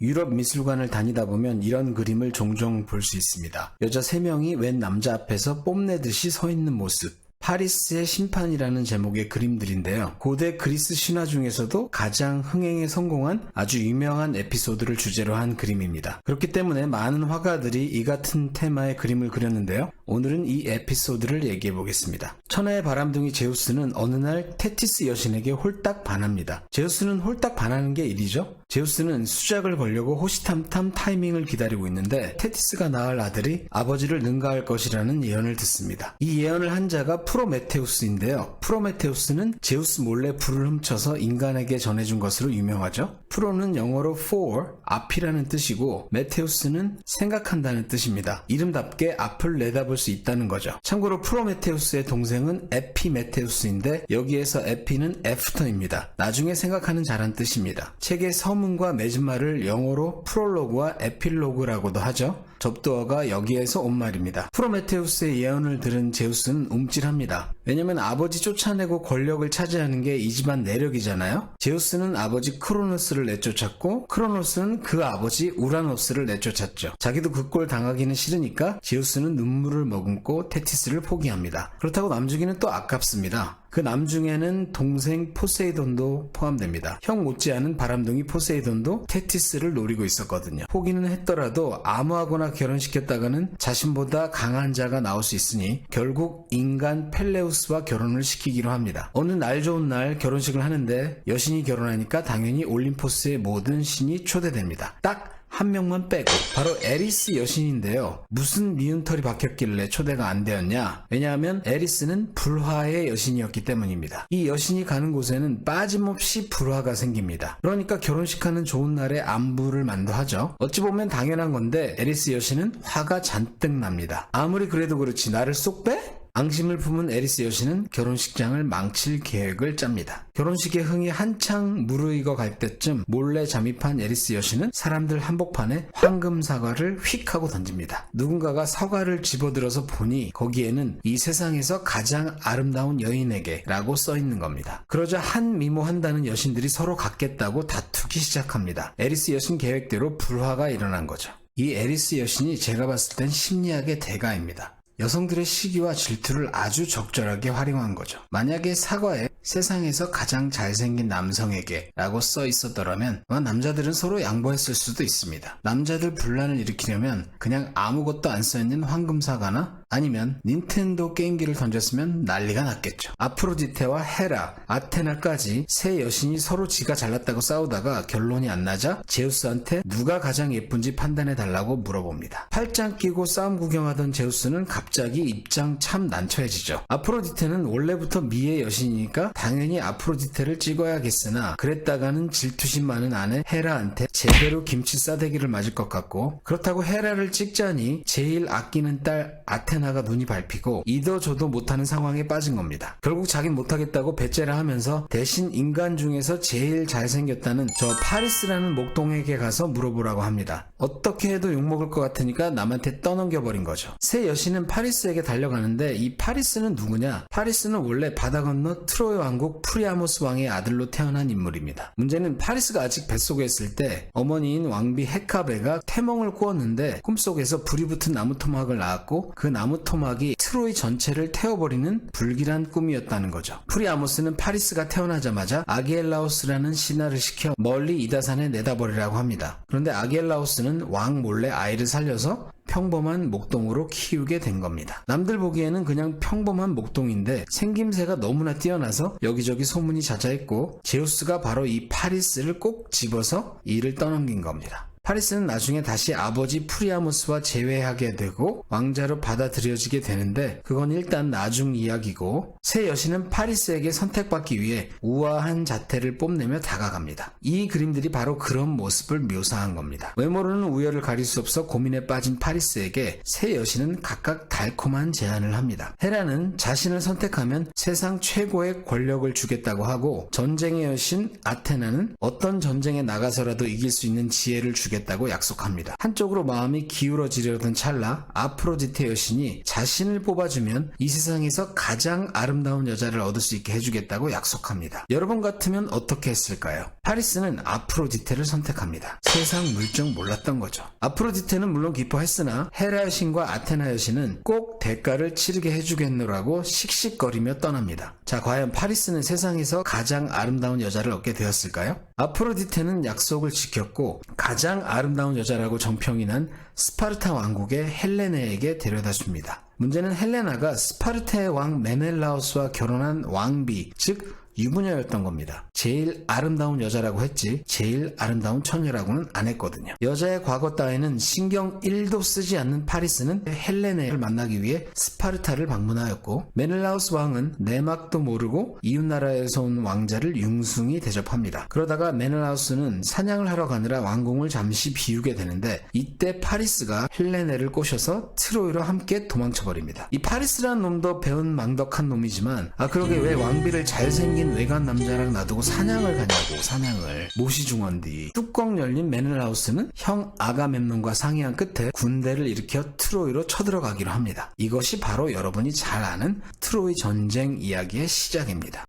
유럽 미술관을 다니다 보면 이런 그림을 종종 볼 수 있습니다. 여자 3명이 웬 남자 앞에서 뽐내듯이 서 있는 모습. 파리스의 심판이라는 제목의 그림들인데요. 고대 그리스 신화 중에서도 가장 흥행에 성공한 아주 유명한 에피소드를 주제로 한 그림입니다. 그렇기 때문에 많은 화가들이 이 같은 테마의 그림을 그렸는데요. 오늘은 이 에피소드를 얘기해 보겠습니다. 천하의 바람둥이 제우스는 어느 날 테티스 여신에게 홀딱 반합니다. 제우스는 홀딱 반하는 게 일이죠. 제우스는 수작을 걸려고 호시탐탐 타이밍을 기다리고 있는데 테티스가 낳을 아들이 아버지를 능가할 것이라는 예언을 듣습니다. 이 예언을 한 자가 프로메테우스인데요. 프로메테우스는 제우스 몰래 불을 훔쳐서 인간에게 전해준 것으로 유명하죠. 프로는 영어로 for, 앞이라는 뜻이고 메테우스는 생각한다는 뜻입니다. 이름답게 앞을 내다볼 수 있다는 거죠. 참고로 프로메테우스의 동생은 에피메테우스인데 여기에서 에피는 애프터입니다. 나중에 생각하는 자란 뜻입니다. 책의 서문과 맺은 말을 영어로 프롤로그와 에필로그라고도 하죠. 접두어가 여기에서 온 말입니다. 프로메테우스의 예언을 들은 제우스는 움찔합니다. 왜냐면 아버지 쫓아내고 권력을 차지하는 게 이 집안 내력이잖아요. 제우스는 아버지 크로노스를 내쫓았고 크로노스는 그 아버지 우라노스를 내쫓았죠. 자기도 그 꼴 당하기는 싫으니까 제우스는 눈물을 머금고 테티스를 포기합니다. 그렇다고 남주기는 또 아깝습니다. 그 남중에는 동생 포세이돈도 포함됩니다. 형 못지않은 바람둥이 포세이돈도 테티스를 노리고 있었거든요. 포기는 했더라도 아무하고나 결혼시켰다가는 자신보다 강한 자가 나올 수 있으니 결국 인간 펠레우스와 결혼을 시키기로 합니다. 어느 날 좋은 날 결혼식을 하는데 여신이 결혼하니까 당연히 올림포스의 모든 신이 초대됩니다. 딱 한 명만 빼고 바로 에리스 여신인데요. 무슨 미운 털이 박혔길래 초대가 안 되었냐? 왜냐하면 에리스는 불화의 여신이었기 때문입니다. 이 여신이 가는 곳에는 빠짐없이 불화가 생깁니다. 그러니까 결혼식하는 좋은 날에 안부를 만도하죠. 어찌 보면 당연한 건데 에리스 여신은 화가 잔뜩 납니다. 아무리 그래도 그렇지 나를 쏙 빼? 앙심을 품은 에리스 여신은 결혼식장을 망칠 계획을 짭니다. 결혼식의 흥이 한창 무르익어 갈 때쯤 몰래 잠입한 에리스 여신은 사람들 한복판에 황금 사과를 휙 하고 던집니다. 누군가가 사과를 집어들어서 보니 거기에는 이 세상에서 가장 아름다운 여인에게 라고 써있는 겁니다. 그러자 한 미모한다는 여신들이 서로 갖겠다고 다투기 시작합니다. 에리스 여신 계획대로 불화가 일어난 거죠. 이 에리스 여신이 제가 봤을 땐 심리학의 대가입니다. 여성들의 시기와 질투를 아주 적절하게 활용한 거죠. 만약에 사과에 세상에서 가장 잘생긴 남성에게 라고 써 있었더라면 남자들은 서로 양보했을 수도 있습니다. 남자들 분란을 일으키려면 그냥 아무것도 안 써있는 황금 사과나 아니면 닌텐도 게임기를 던졌으면 난리가 났겠죠. 아프로디테와 헤라, 아테나까지 세 여신이 서로 지가 잘났다고 싸우다가 결론이 안 나자 제우스한테 누가 가장 예쁜지 판단해달라고 물어봅니다. 팔짱 끼고 싸움 구경하던 제우스는 갑자기 입장 참 난처해지죠. 아프로디테는 원래부터 미의 여신이니까 당연히 아프로디테를 찍어야겠으나 그랬다가는 질투심 많은 아내 헤라한테 제대로 김치 싸대기를 맞을 것 같고 그렇다고 헤라를 찍자니 제일 아끼는 딸 아테나가 눈이 밟히고 이도 저도 못하는 상황에 빠진 겁니다. 결국 자긴 못하겠다고 배째라 하면서 대신 인간 중에서 제일 잘생겼다는 저 파리스라는 목동에게 가서 물어보라고 합니다. 어떻게 해도 욕먹을 것 같으니까 남한테 떠넘겨버린 거죠. 새 여신은 파리스에게 달려가는데 이 파리스는 누구냐? 파리스는 원래 바다 건너 트로이 왕국 프리아모스 왕의 아들로 태어난 인물입니다. 문제는 파리스가 아직 뱃속에 있을 때 어머니인 왕비 헤카베가 태몽을 꾸었는데 꿈속에서 불이 붙은 나무 토막을 낳았고 그 나무 토막이 트로이 전체를 태워버리는 불길한 꿈이었다는 거죠. 프리아모스는 파리스가 태어나자마자 아기엘라오스라는 신하를 시켜 멀리 이다산에 내다버리라고 합니다. 그런데 아기엘라오스는 왕 몰래 아이를 살려서 평범한 목동으로 키우게 된 겁니다. 남들 보기에는 그냥 평범한 목동인데 생김새가 너무나 뛰어나서 여기저기 소문이 자자했고 제우스가 바로 이 파리스를 꼭 집어서 이를 떠넘긴 겁니다. 파리스는 나중에 다시 아버지 프리아모스와 재회하게 되고 왕자로 받아들여지게 되는데 그건 일단 나중 이야기고 새 여신은 파리스에게 선택받기 위해 우아한 자태를 뽐내며 다가갑니다. 이 그림들이 바로 그런 모습을 묘사한 겁니다. 외모로는 우열을 가릴 수 없어 고민에 빠진 파리스에게 새 여신은 각각 달콤한 제안을 합니다. 헤라는 자신을 선택하면 세상 최고의 권력을 주겠다고 하고 전쟁의 여신 아테나는 어떤 전쟁에 나가서라도 이길 수 있는 지혜를 주겠다고 해주겠다고 약속합니다. 한쪽으로 마음이 기울어지려던 찰나 아프로디테 여신이 자신을 뽑아주면 이 세상에서 가장 아름다운 여자를 얻을 수 있게 해주겠다고 약속합니다. 여러분 같으면 어떻게 했을까요? 파리스는 아프로디테를 선택합니다. 세상 물정 몰랐던 거죠. 아프로디테는 물론 기뻐했으나 헤라 여신과 아테나 여신은 꼭 대가를 치르게 해주겠노라고 씩씩거리며 떠납니다. 자, 과연 파리스는 세상에서 가장 아름다운 여자를 얻게 되었을까요? 아프로디테는 약속을 지켰고 가장 아름다운 여자라고 정평이 난 스파르타 왕국의 헬레네에게 데려다 줍니다. 문제는 헬레나가 스파르타의 왕 메넬라우스와 결혼한 왕비, 즉 유부녀였던 겁니다. 제일 아름다운 여자라고 했지 제일 아름다운 처녀라고는 안 했거든요. 여자의 과거 따위는 신경 1도 쓰지 않는 파리스는 헬레네를 만나기 위해 스파르타를 방문하였고, 메넬라우스 왕은 내막도 모르고 이웃나라에서 온 왕자를 융숭이 대접합니다. 그러다가 메넬라우스는 사냥을 하러 가느라 왕궁을 잠시 비우게 되는데, 이때 파리스가 헬레네를 꼬셔서 트로이로 함께 도망쳐버립니다. 이 파리스라는 놈도 배은망덕한 놈이지만, 그러게 왜 왕비를 잘생긴 외간 남자랑 놔두고 사냥을 가냐고. 사냥을 모시중원디. 뚜껑 열린 메넬라우스는 형 아가멤논과 상의한 끝에 군대를 일으켜 트로이로 쳐들어가기로 합니다. 이것이 바로 여러분이 잘 아는 트로이 전쟁 이야기의 시작입니다.